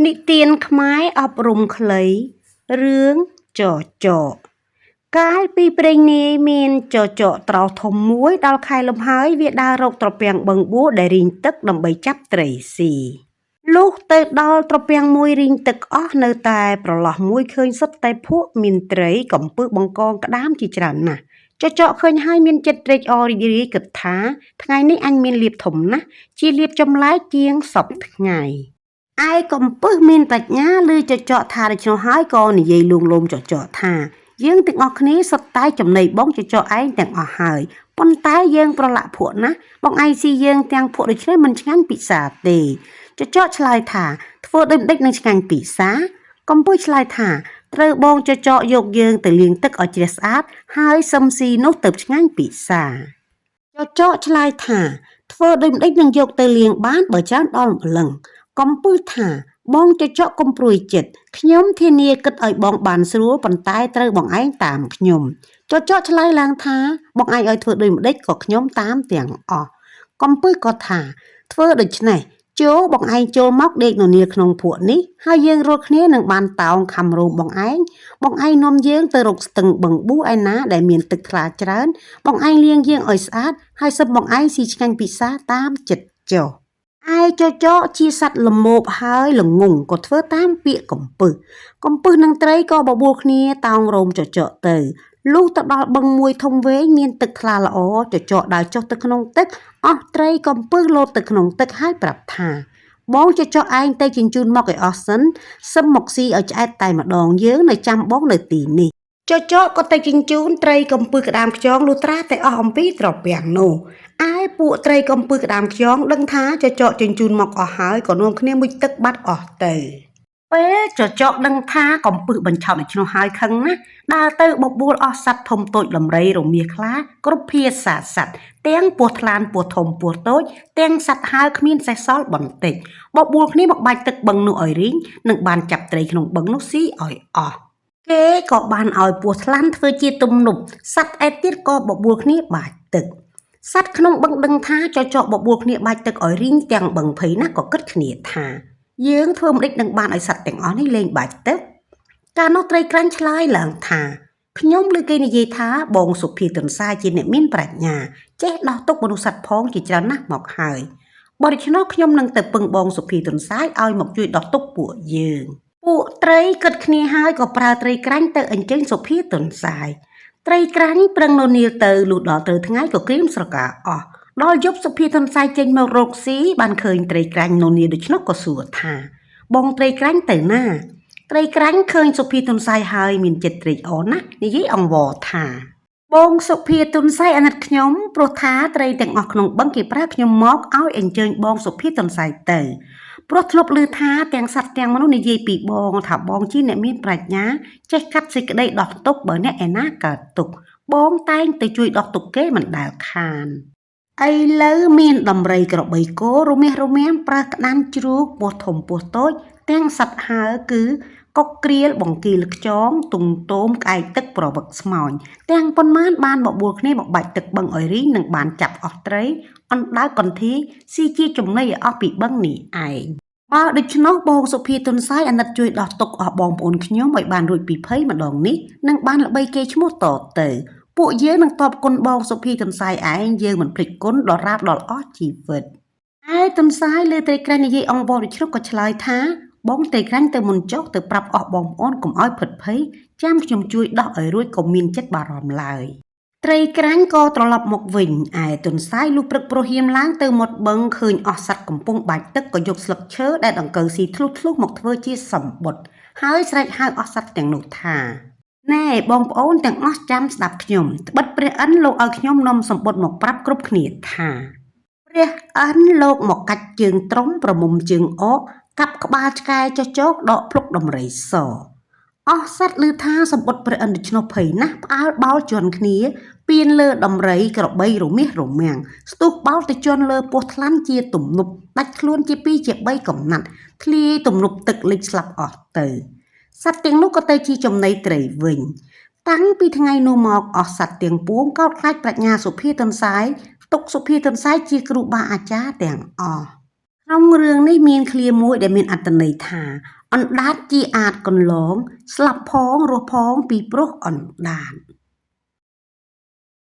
និទានខ្មែរអប់រំខ្លីរឿងចចកកាលពីព្រេងនាយមានចចកត្រោសធំមួយដល់ខែលំហើយវាដើររកត្រពាំងបឹងបួដែលរីងទឹកដើម្បីចាប់ត្រីស៊ីលុះទៅដល់ត្រពាំងមួយរីងទឹកអស់នៅតែប្រឡោះមួយឃើញសុទ្ធតែភក់មានត្រីកំពឹសបង្កងក្តាមជាច្រើនណាស់ចចកឃើញហើយមានចិត្តត្រេកអររីករាយគិតថាថ្ងៃនេះអញមានលៀបធំណាស់ជាលៀបចម្លែកជាងសពថ្ងៃឯកំពឹសមានប្រាជ្ញាឮចចកថាដូច្នោះហើយក៏និយាយលួងលោមចចកថាយើងទាំងអស់គ្នាសុទ្ធតែចំណីបងចចកឯងទាំងអស់ហើយប៉ុន្តែយើងប្រឡាក់ភក់ណាបងឯងស៊ីយើងទាំងភក់ដូច្នេះមិនឆ្ងាញ់ពិសាទេចចកឆ្លើយថាធ្វើដូចម្ដេចនឹងឆ្ងាញ់ពិសាកំពឹសឆ្លើយថាត្រូវបងចចកយកយើងទៅលាងទឹកឲ្យជ្រះស្អាតហើយសឹមស៊ីនោះទៅឆ្ងាញ់ពិសាចចកឆ្លើយថាធ្វើដូចម្ដេចនឹងយកទៅលាងបានបើច្រើនដល់ម្លឹងកំពឹសថាបងចចកកុំព្រួយចិត្តខ្ញុំធានាគិតឲ្យបងបានស្រួលប៉ុន្តែត្រូវបងឯងតាមខ្ញុំចចកឆ្លើយឡើងថាបងឯងឲ្យធ្វើដូចម្ដេចក៏ខ្ញុំតាមទាំងអស់កំពឹសក៏ថាធ្វើដូច្នេះចូលបងឯងចូលមកដេកននាក្នុងភក់នេះហើយយើងរត់គ្នានឹងបានតោងខំរោមបងឯងនាំយើងទៅរកស្ទឹងបឹងបួឯណាដែលមានទឹកថ្លាច្រើនបងឯងលាងយើងឲ្យស្អាតហើយសឹមបងឯងស៊ីឆ្ងាញ់ពិសាតាមចិត្តចុះឯចចកជាសត្វល្មោបហើយល្ងងក៏ធ្វើតាមពាក្យកំពឹសនឹងត្រីក៏បបួលគ្នាតោងរោមចចកទៅលុះទៅដល់បឹងមួយធំវែងមានទឹកថ្លាល្អចចកដើរចុះទៅក្នុងទឹកអស់ត្រីកំពឹសលោតទៅក្នុងទឹកហើយប្រាប់ថាបងចចកឯងទៅជញ្ជូនមកឲ្យអស់សិនសឹមមកស៊ីឲ្យឆ្អែតតែម្ដងយើងនៅចាំបងនៅទីនេះចចកក៏ទៅជញ្ជូនត្រីកំពឹសក្តាមខ្យងលុះត្រាតែអស់អំពីត្រពាំងនោះឯពួកត្រីកំពឹសក្តាមខ្យងដឹងថាចចកជញ្ជូនមកអស់ហើយក៏នាំគ្នាមុជទឹកបាត់អស់ទៅពេលចចកដឹងថាកំពឹសបញ្ឆោតដូច្នោះហើយខឹងណាស់ដើរទៅបបួលអស់សត្វធំតូចដំរីរមាសខ្លាគ្រប់ភាសាសត្វទាំងពស់ថ្លានពស់ធំពស់តូចទាំងសត្វហើរគ្មានសេះសល់បន្តិចបបួលគ្នាមកបាច់ទឹកបឹងនោះឲ្យរីងនិងបានចាប់ត្រីក្នុងបឹងនោះស៊ីឲ្យអស់គេក៏បានឲ្យពស់ថ្លាន់ធ្វើជាទំនប់សត្វឯទៀតក៏បបួលគ្នាបាច់ទឹកសត្វក្នុងបឹងដឹងថាចចកបបួលគ្នាបាច់ទឹកឲ្យរីងទាំងបឹងភ័យណាស់ក៏គិតគ្នាថាយើងធ្វើមិនដេចនឹងបានឲ្យសត្វទាំងអស់នេះលេងបាច់ទឹកកាលនោះត្រីក្រាញ់ឆ្លើយឡើងថាខ្ញុំឮគេនិយាយថាបងសុភាទន្សាយជាអ្នកមានប្រាជ្ញាចេះដោះទុកមនុស្សសត្វផងជាច្រើនណាស់មកហើយបើដូច្នោះខ្ញុំនឹងទៅពឹងបងសុភាទន្សាយឲ្យមកជួយដោះទុកពួកយើងពួកត្រីគិតគ្នាហើយក៏ប្រើត្រីក្រាញ់ទៅអញ្ជើញសុភាទន្សាយត្រីក្រាញ់ប្រឹងននៀលទៅលុះដល់ទៅថ្ងៃក៏ក្រៀមស្រកាអស់ដល់យប់សុភាទន្សាយចេញមករកស៊ីបានឃើញត្រីក្រាញ់ននៀលដូច្នោះក៏សួរថាបងត្រីក្រាញ់ទៅណាត្រីក្រាញ់ឃើញសុភាទន្សាយហើយមានចិត្តត្រេកអរណាស់និយាយអង្វរថាបងសុភាទន្សាយអាណិតខ្ញុំព្រោះថាត្រីទាំងអស់ក្នុងបឹងគេប្រើខ្ញុំមកឲ្យអញ្ជើញបងសុភាទន្សាយទៅព្រោះធ្លាប់ឮថាទាំងសត្វទាំងមនុស្សនិយាយពីបងថាបងជាអ្នកមានប្រាជ្ញាចេះកាត់សេចក្តីដោះទុក្ខបើអ្នកឯណាកើតទុក្ខបងតែងទៅជួយដោះទុក្ខគេមិនដែលខានឥឡូវមានដំរីក្របីគោរមាសរមាំប្រើក្តាមជ្រូកពស់ធំពស់តូចទាំងសត្វហើរគឺកុកក្រៀលបង្គាលខ្យងទុងទោមក្អែកទឹកប្រវឹកស្មោញទាំងប៉ុន្មានបានបបួលគ្នាមកបាច់ទឹកបឹងឲ្យរីងនិងបានចាប់អស់ត្រីអណ្ដើកកន្ធាយស៊ីជាចំណីឲ្យអស់ពីបឹងនេះឯងបើដូច្នោះបងសុភាទន្សាយអាណិតជួយដោះទុក្ខអស់បងប្អូនខ្ញុំឲ្យបានរួចពីភ័យម្ដងនេះនិងបានល្បីគេឈ្មោះតទៅពួកយើងនឹងតបគុណបងសុភាទន្សាយឯងយើងមិនភ្លេចគុណដល់រាបដល់អស់ជីវិតឯទន្សាយលើត្រីក្រាញ់និយាយអង្វរដូច្នោះក៏ឆ្លើយថាបងត្រីក្រាញ់ទៅមុនចុះទៅប្រាប់អស់បងប្អូនកុំឲ្យភិតភ័យចាំខ្ញុំជួយដោះឲ្យរួចកុំមានចិត្តបារម្ភឡើយត្រីក្រាញ់ក៏ត្រឡប់មកវិញឯទន្សាយលុះព្រឹកព្រហៀមឡើងទៅមាត់បឹងឃើញអស់សត្វកំពុងបាច់ទឹកក៏យកស្លឹកឈើដែលដង្កូវស៊ីធ្លុះមកធ្វើជាសម្បុត្រហើយស្រែកហៅអស់សត្វទាំងនោះថាណែបងប្អូនទាំងអស់ចាំស្ដាប់ខ្ញុំត្បិតព្រះឥន្ទលោកឲ្យខ្ញុំនាំសម្បុត្រមកប្រាប់គ្រប់គ្នាថាព្រះឥន្ទលោកមកកាច់ជើងត្រុំប្រមុំជើងអកកាប់ក្បាលឆ្កែចចកដកភ្លុកដំរីសអស់សត្វឮថាសម្បុត្រព្រះឥន្ទដូច្នោះភ័យណាស់ផ្អើលបោលជន់គ្នាពៀនលើដំរីក្របីរមាសរមាំងស្ទុះបោលទៅជន់លើពស់ថ្លាន់ជាទំនប់ដាច់ខ្លួនជា2ជា3កំណាត់ធ្លាយទំនប់ទឹកលិចស្លាប់អស់ទៅសត្វទាំងនោះក៏ទៅជាចំណីត្រីវិញតាំងពីថ្ងៃនោះមកអស់សត្វទាំងពួងកោតខ្លាចប្រាជ្ញាសុភាទន្សាយទុកសុភាទន្សាយជាគ្រូបាអាចារ្យទាំងអស់ ក្នុងរឿងនេះមានឃ្លាមួយដែលមានអត្ថន័យថាអណ្ដាតជាអាចកន្លងស្លាប់ផងរស់ផងពីព្រោះអណ្ដាត